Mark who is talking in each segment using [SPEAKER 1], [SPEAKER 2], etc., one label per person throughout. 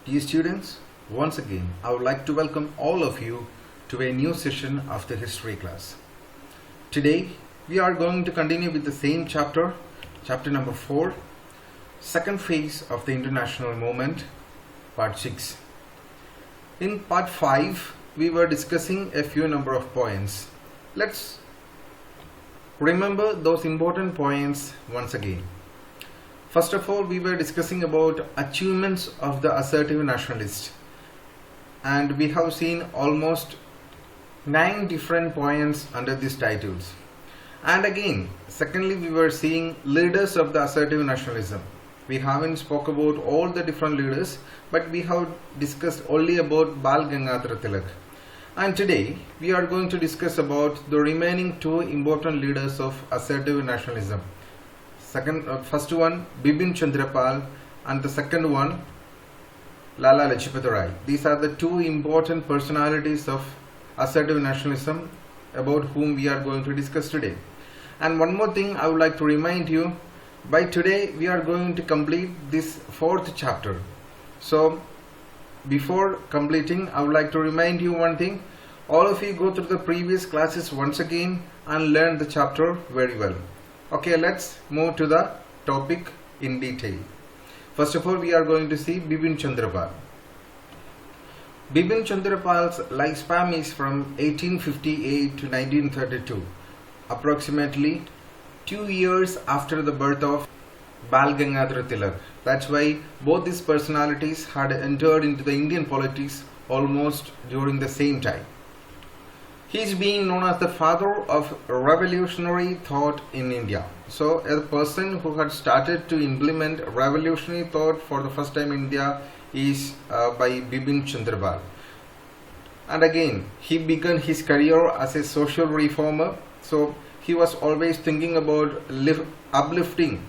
[SPEAKER 1] Dear students, once again I would like to welcome all of you to a new session of the history class. Today we are going to continue with the same chapter number 4, second phase of the international movement, part 6. In part 5 we were discussing a few number of points. Let's remember those important points once again. First of all, we were discussing about achievements of the assertive nationalist, and we have seen almost 9 different points under these titles. And again, secondly, we were seeing leaders of the assertive nationalism. We haven't spoke about all the different leaders, but we have discussed only about Bal Gangadhar Tilak. And today we are going to discuss about the remaining 2 important leaders of assertive nationalism. First one, Bibin Chandra, and the second one, Lala Lajpat. These are the 2 important personalities of assertive nationalism about whom we are going to discuss today. And one more thing I would like to remind you, by today we are going to complete this 4th chapter. So before completing, I would like to remind you one thing. All of you go through the previous classes once again and learn the chapter very well. Okay, let's move to the topic in detail. First of all, we are going to see Bibin Chandra. Bibin Chandra's lifespan is from 1858 to 1932, approximately 2 years after the birth of Bal Gangadhar Tilak. That's why both these personalities had entered into the Indian politics almost during the same time. He is being known as the father of revolutionary thought in India. So a person who had started to implement revolutionary thought for the first time in India is by Bibin Chandra. And again, he began his career as a social reformer. So he was always thinking about uplifting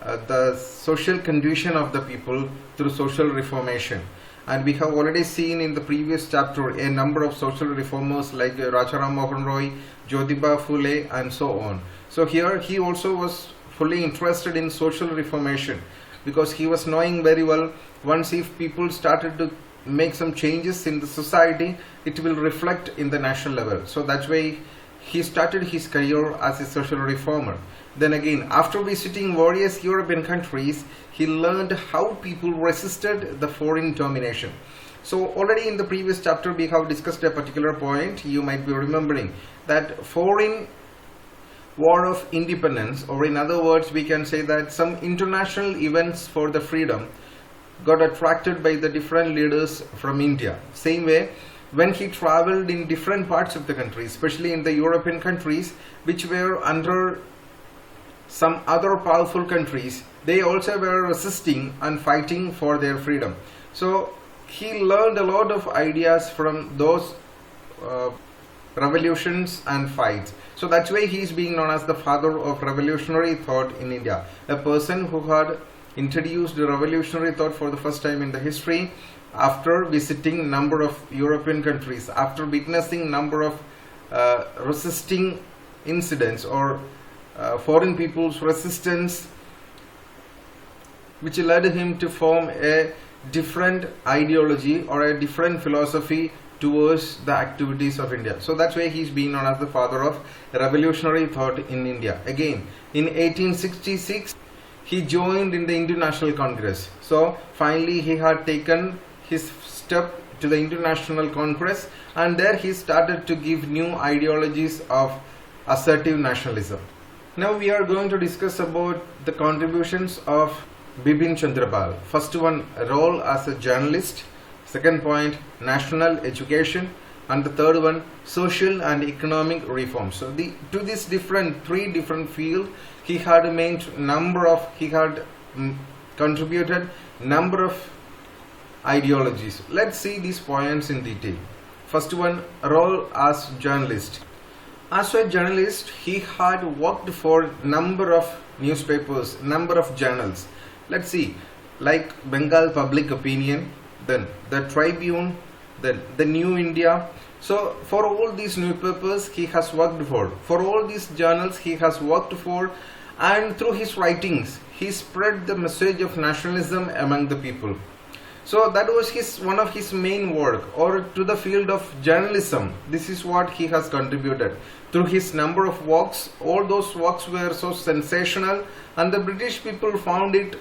[SPEAKER 1] the social condition of the people through social reformation. And we have already seen in the previous chapter a number of social reformers like Rajaram Mohan Roy, Jyotiba Phule, and so on. So here he also was fully interested in social reformation, because he was knowing very well, once if people started to make some changes in the society, it will reflect in the national level. So that's why he started his career as a social reformer. Then again, after visiting various European countries, he learned how people resisted the foreign domination. So already in the previous chapter we have discussed a particular point. You might be remembering that foreign war of independence, or in other words we can say that some international events for the freedom, got attracted by the different leaders from India. Same way, when he traveled in different parts of the country, especially in the European countries which were under some other powerful countries, they also were resisting and fighting for their freedom. So he learned a lot of ideas from those revolutions and fights. So that's why he is being known as the father of revolutionary thought in India. A person who had introduced the revolutionary thought for the first time in the history after visiting number of European countries, after witnessing number of resisting incidents or foreign people's resistance, which led him to form a different ideology or a different philosophy towards the activities of India. So that's why he's being known as the father of revolutionary thought in India. Again, in 1866 he joined in the International Congress. So finally he had taken his step to the International Congress, and there he started to give new ideologies of assertive nationalism. Now we are going to discuss about the contributions of Bibin Chandra. First one, role as a journalist. Second point, national education. And the third one, social and economic reform. So to this 3 different fields, he had contributed number of ideologies. Let's see these points in detail. First one, role as journalist. As a journalist, he had worked for number of newspapers, number of journals. Let's see, like Bengal Public Opinion, then the Tribune, then the New India. So for all these newspapers he has worked for all these journals he has worked for, and through his writings he spread the message of nationalism among the people. So that was one of his main work. Or to the field of journalism, this is what he has contributed through his number of works. All those works were so sensational, and the British people found it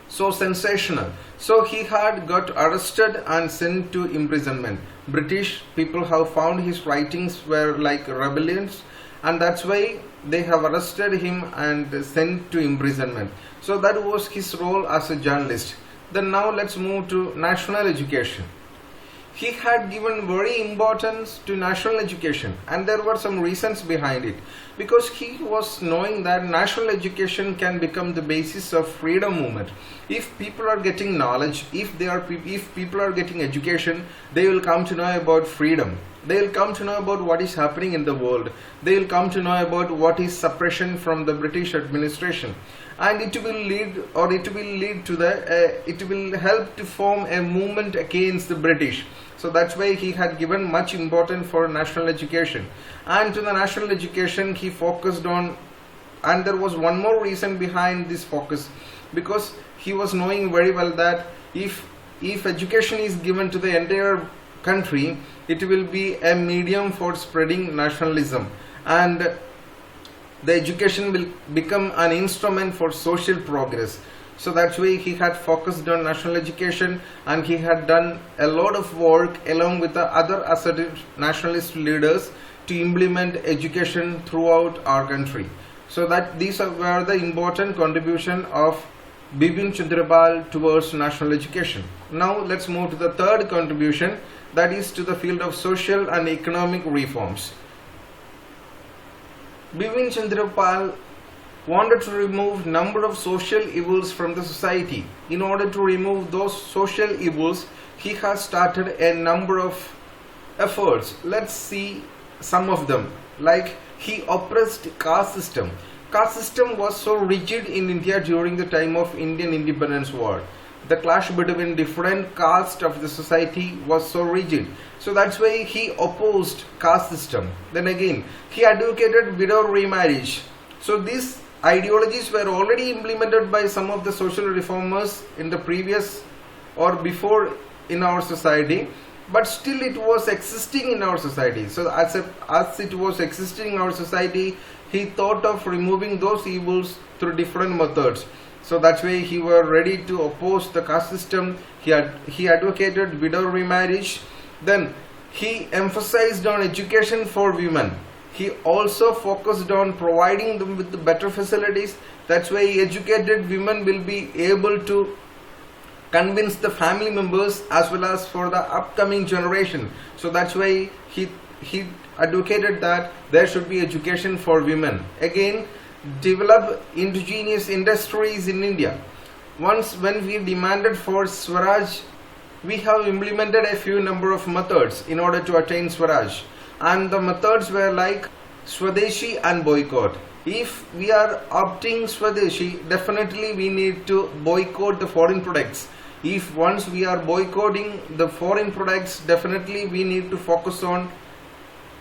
[SPEAKER 1] so sensational. So he had got arrested and sent to imprisonment. British people have found his writings were like rebellions, and that's why they have arrested him and sent to imprisonment. So that was his role as a journalist. Then now let's move to national education. He had given very importance to national education, and there were some reasons behind it, because he was knowing that national education can become the basis of freedom movement. If people are getting knowledge, if people are getting education, they will come to know about freedom. They will come to know about what is happening in the world. They will come to know about what is suppression from the British administration, and it will help to form a movement against the British. So that's why he had given much importance for national education, and to the national education he focused on. And there was one more reason behind this focus, because he was knowing very well that if education is given to the entire country, it will be a medium for spreading nationalism, and the education will become an instrument for social progress. So that's why he had focused on national education, and he had done a lot of work along with the other assertive nationalist leaders to implement education throughout our country. So that these were the important contribution of Bibin Chandrapal towards national education. Now let's move to the third contribution, that is to the field of social and economic reforms. Bibin Chandrapal wanted to remove number of social evils from the society. In order to remove those social evils, he has started a number of efforts. Let's see some of them. Like, he oppressed caste system. Caste system was so rigid in India during the time of Indian Independence War. The clash between different castes of the society was so rigid. So that's why he opposed caste system. Then again, he advocated widow remarriage. So these ideologies were already implemented by some of the social reformers in the previous or before in our society, but still it was existing in our society. So as it was existing in our society, he thought of removing those evils through different methods. So that's why he was ready to oppose the caste system. He advocated widow remarriage. Then he emphasized on education for women. He also focused on providing them with the better facilities. That's why educated women will be able to convince the family members as well as for the upcoming generation. So that's why he advocated that there should be education for women. Again, develop indigenous industries in India. Once when we demanded for Swaraj, we have implemented a few number of methods in order to attain Swaraj. And the methods were like Swadeshi and boycott. If we are opting Swadeshi, definitely we need to boycott the foreign products. If once we are boycotting the foreign products, definitely we need to focus on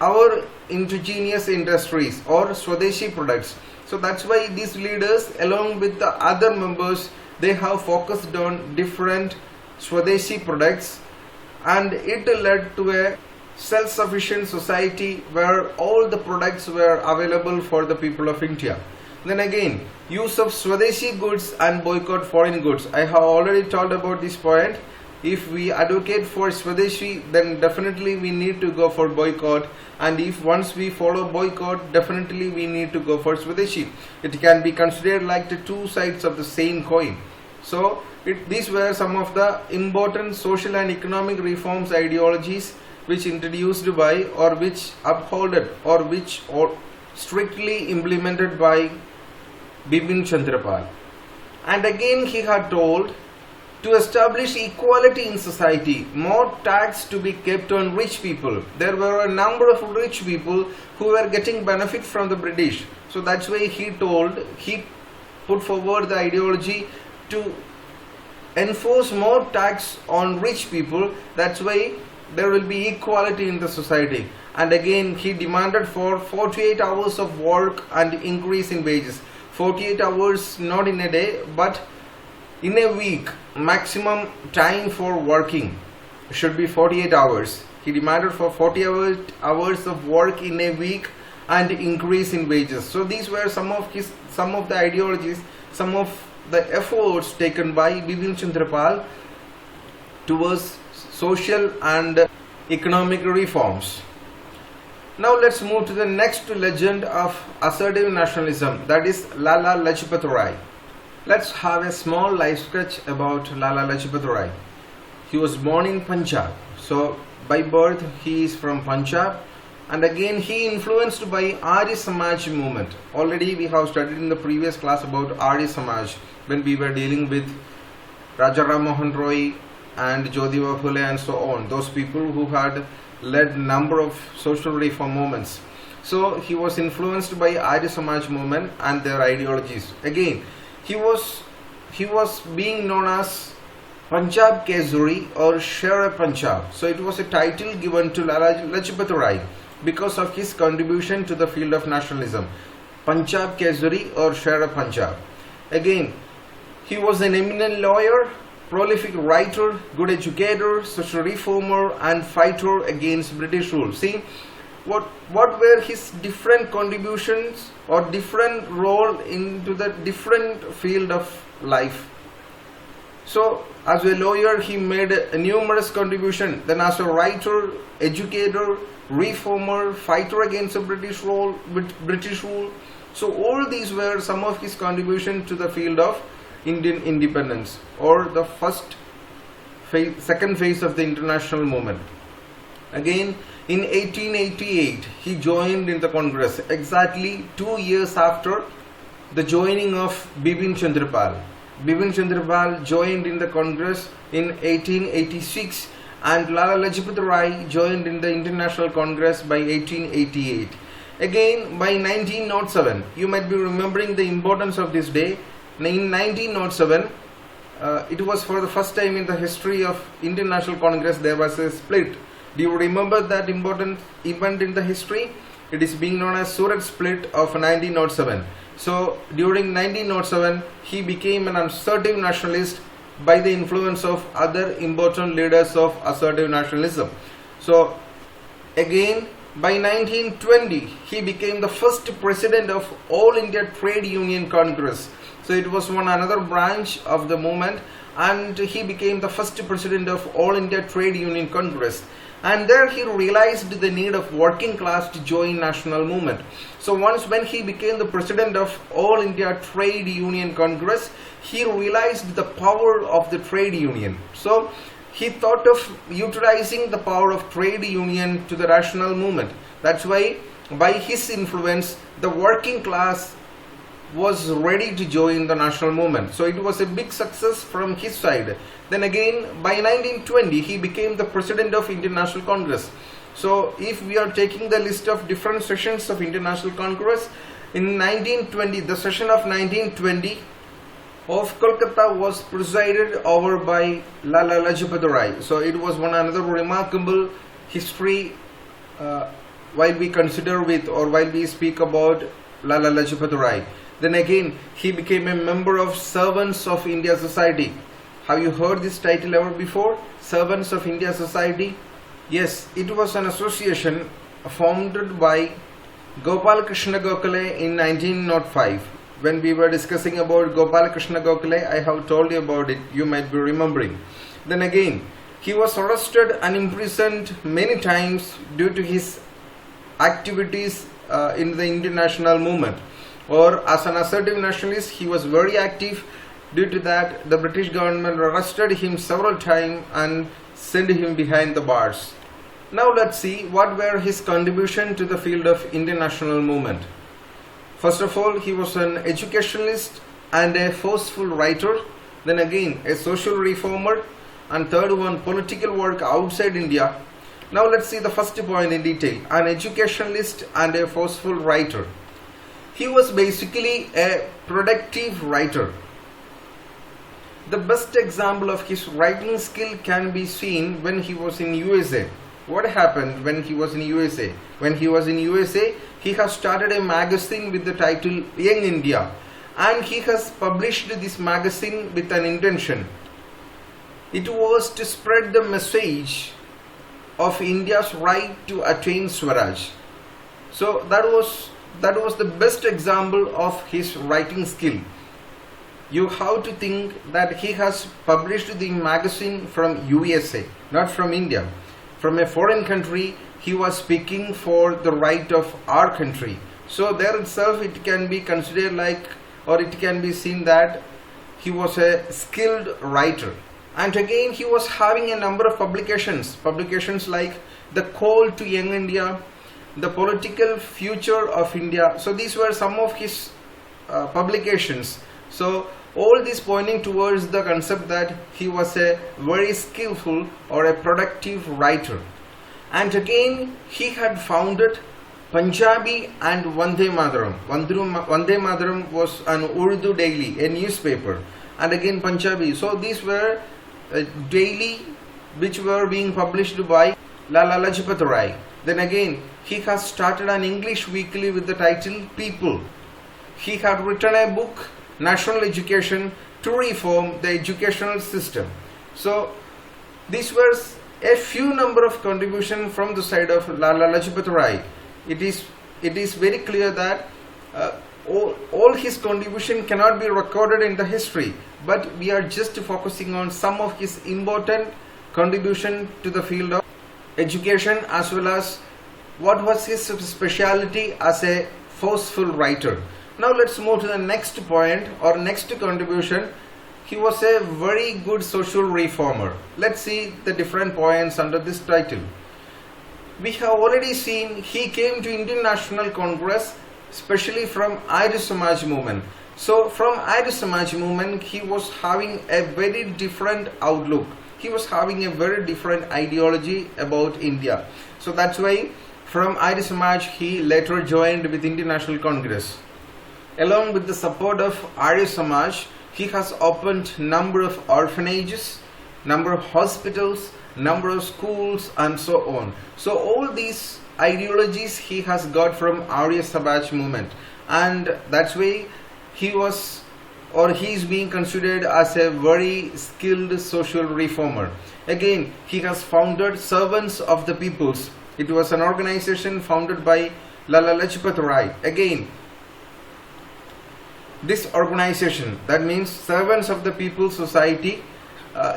[SPEAKER 1] our indigenous industries or Swadeshi products. So that's why these leaders along with the other members, they have focused on different Swadeshi products, and it led to a self-sufficient society where all the products were available for the people of India. Then again, use of Swadeshi goods and boycott foreign goods. I have already told about this point. If we advocate for Swadeshi, then definitely we need to go for boycott, and if once we follow boycott, definitely we need to go for Swadeshi. It can be considered like the two sides of the same coin. So these were some of the important social and economic reforms ideologies which introduced by or which upholded or which strictly implemented by Bibin Chandrapal. And again he had told to establish equality in society, more tax to be kept on rich people. There were a number of rich people who were getting benefit from the British. So that's why he put forward the ideology to enforce more tax on rich people. That's why there will be equality in the society. And again he demanded for 48 hours of work and increase in wages. 48 hours not in a day, but in a week, maximum time for working should be 48 hours. He demanded for 40 hours of work in a week and increase in wages. So these were some of the ideologies, some of the efforts taken by Bibin Chandrapal towards social and economic reforms. Now let's move to the next legend of assertive nationalism, that is Lala Lajpat Rai. Let's have a small life sketch about Lala Lajpat Rai. He was born in Punjab, so by birth he is from Punjab, and again he influenced by Arya Samaj movement. Already we have studied in the previous class about Arya Samaj when we were dealing with Raja Ram Mohan Roy and Jyotiba Phule and so on, those people who had led number of social reform movements. So he was influenced by Arya Samaj movement and their ideologies. Again, he was being known as Punjab Kesari or Sher Punjab. So it was a title given to Lala Lajpat Rai because of his contribution to the field of nationalism. Punjab Kesari or Sher Punjab. Again, he was an eminent lawyer, prolific writer, good educator, social reformer and fighter against British rule. See, what were his different contributions or different role into the different field of life. So as a lawyer he made a numerous contribution, then as a writer, educator, reformer, fighter against the British rule. So all these were some of his contribution to the field of Indian independence or the second phase of the international movement. Again, in 1888 he joined in the Congress, exactly 2 years after the joining of Bibin Chandrapal. Bibin Chandrapal joined in the Congress in 1886 and Lala Lajpat Rai joined in the International Congress by 1888. Again, by 1907, you might be remembering the importance of this day. In 1907, it was for the first time in the history of Indian National Congress there was a split. Do you remember that important event in the history? It is being known as Surat split of 1907. So during 1907 he became an assertive nationalist by the influence of other important leaders of assertive nationalism. So again, by 1920 he became the first president of All India Trade Union Congress. So it was another branch of the movement, and he became the first president of All India Trade Union Congress. And there he realized the need of working class to join national movement. So once when he became the president of All India Trade Union Congress, he realized the power of the trade union. So he thought of utilizing the power of trade union to the national movement. That's why by his influence the working class was ready to join the national movement. So it was a big success from his side. Then again, by 1920 he became the president of Indian National Congress. So if we are taking the list of different sessions of Indian National Congress, in 1920, the session of 1920 of Kolkata was presided over by Lala Lajpat Rai. So it was another remarkable history while we consider with or while we speak about Lala Lajpat Rai. Then again, he became a member of Servants of India Society. Have you heard this title ever before? Servants of India Society? Yes, it was an association founded by Gopal Krishna Gokhale in 1905. When we were discussing about Gopal Krishna Gokhale, I have told you about it. You might be remembering. Then again, he was arrested and imprisoned many times due to his activities in the Indian national movement. Or as an assertive nationalist, he was very active. Due to that, the British government arrested him several times and sent him behind the bars. Now let's see what were his contribution to the field of Indian national movement. First of all, he was an educationalist and a forceful writer. Then again, a social reformer. And third one, political work outside India. Now let's see the first point in detail. An educationalist and a forceful writer. He was basically a productive writer. The best example of his writing skill can be seen when he was in USA. What happened when he was in USA? When he was in USA, he has started a magazine with the title Young India. and he has published this magazine with an intention. It was to spread the message of India's right to attain Swaraj. So that was the best example of his writing skill. You have to think that he has published the magazine from USA, not from India. From a foreign country, he was speaking for the right of our country. So there itself it can be considered like, or it can be seen that he was a skilled writer. And again, he was having a number of publications like The Call to Young India, The Political Future of India. So these were some of his publications. So all this pointing towards the concept that he was a very skillful or a productive writer. And again, he had founded Punjabi and Vande Mataram. Vande Mataram was an Urdu daily, a newspaper, and again Punjabi. So these were daily which were being published by Lala Lajpat. Then again, he has started an English weekly with the title People. He had written a book, National Education, to reform the educational system. So these were a few number of contributions from the side of Lala Lajpat Rai. It is very clear that all his contribution cannot be recorded in the history, but we are just focusing on some of his important contribution to the field of education, as well as what was his speciality as a forceful writer. Now let's move to the next point or next contribution. He was a very good social reformer. Let's see the different points under this title. We have already seen he came to Indian National Congress, especially from Arya Samaj movement. So from Arya Samaj movement, he was having a very different outlook. He was having a very different ideology about India. So that's why from Arya Samaj he later joined with Indian National Congress. Along with the support of Arya Samaj, he has opened number of orphanages, number of hospitals, number of schools, and so on. So all these ideologies he has got from Arya Samaj movement, and that's why he is being considered as a very skilled social reformer. Again, he has founded Servants of the Peoples. It was an organization founded by Lala Lajpat Rai. Again, this organization, that means Servants of the People Society,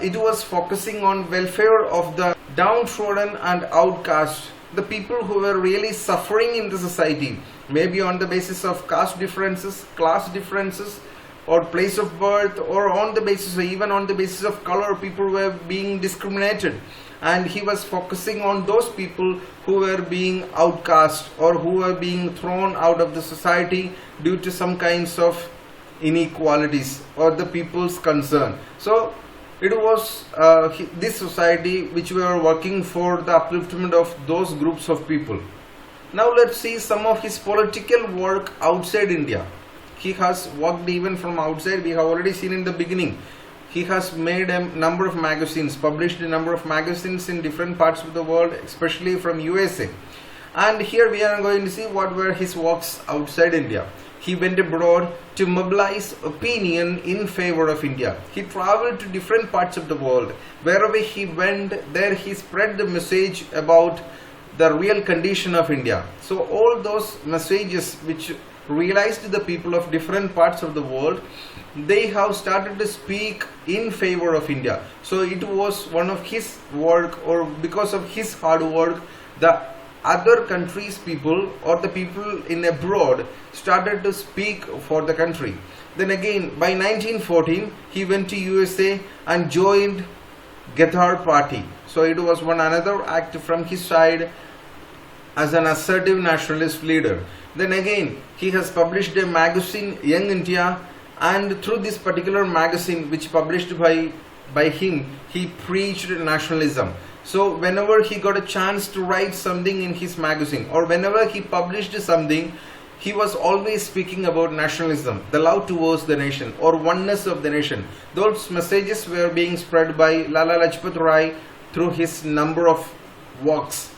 [SPEAKER 1] it was focusing on welfare of the downtrodden and outcast, the people who were really suffering in the society, maybe on the basis of caste differences, class differences, or place of birth, or on the basis, or even on the basis of color, people were being discriminated. And he was focusing on those people who were being outcast or who were being thrown out of the society due to some kinds of inequalities or the people's concern. So it was this society which were working for the upliftment of those groups of people. Now let's see some of his political work outside India. He has worked even from outside. We have already seen in the beginning. He has made a number of magazines, published a number of magazines in different parts of the world, especially from USA. And here we are going to see what were his works outside India. He went abroad to mobilize opinion in favor of India. He traveled to different parts of the world. Wherever he went, there he spread the message about the real condition of India. So all those messages which realized the people of different parts of the world, they have started to speak in favor of India. So it was one of his work, or because of his hard work, the other countries' people or the people in abroad started to speak for the country. Then again, by 1914, he went to USA and joined Ghadar party. So it was one another act from his side as an assertive nationalist leader. Then again, he has published a magazine, Young India, and through this particular magazine which published by him, he preached nationalism. So whenever he got a chance to write something in his magazine, or whenever he published something, he was always speaking about nationalism, the love towards the nation, or oneness of the nation. Those messages were being spread by Lala Lajpat Rai through his number of works.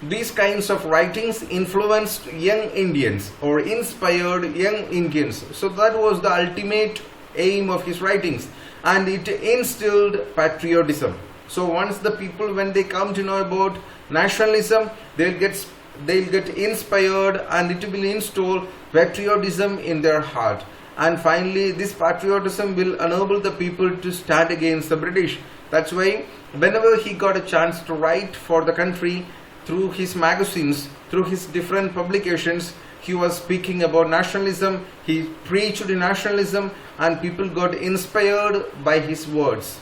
[SPEAKER 1] these kinds of writings influenced young Indians or inspired young Indians. So that was the ultimate aim of his writings, and it instilled patriotism. So once the people, when they come to know about nationalism, they'll get inspired, and it will install patriotism in their heart. And finally, this patriotism will enable the people to stand against the British. That's why whenever he got a chance to write for the country, through his magazines, through his different publications, he was speaking about nationalism. He preached nationalism, and people got inspired by his words.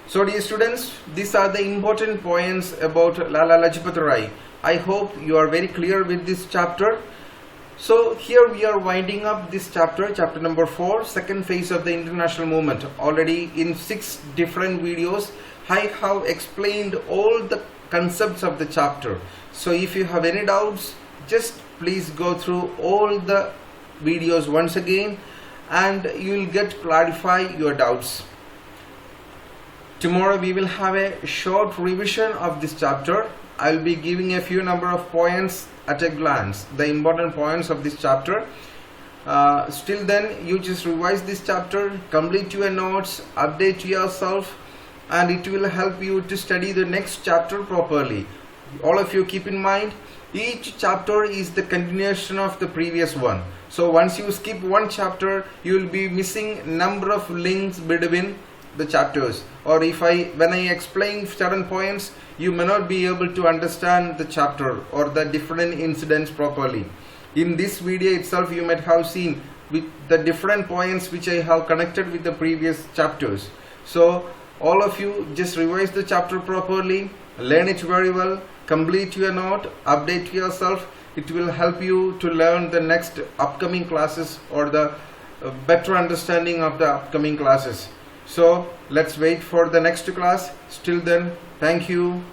[SPEAKER 1] So dear students, these are the important points about Lala Lajpat Rai. I hope you are very clear with this chapter. So here we are winding up this chapter, chapter number 4, second phase of the international movement. Already in 6 different videos, I have explained all the concepts of the chapter. So if you have any doubts, just please go through all the videos once again, and you will get clarify your doubts. Tomorrow we will have a short revision of this chapter. I will be giving a few number of points at a glance, the important points of this chapter. Still then, you just revise this chapter, complete your notes, update yourself, and it will help you to study the next chapter properly. All of you keep in mind, each chapter is the continuation of the previous one. So once you skip one chapter, you will be missing number of links between the chapters, or when I explain certain points, you may not be able to understand the chapter or the different incidents properly. In this video itself, you might have seen with the different points which I have connected with the previous chapters. So all of you just revise the chapter properly, learn it very well, complete your note, update yourself. It will help you to learn the next upcoming classes, or the better understanding of the upcoming classes. So let's wait for the next class. Till then, thank you.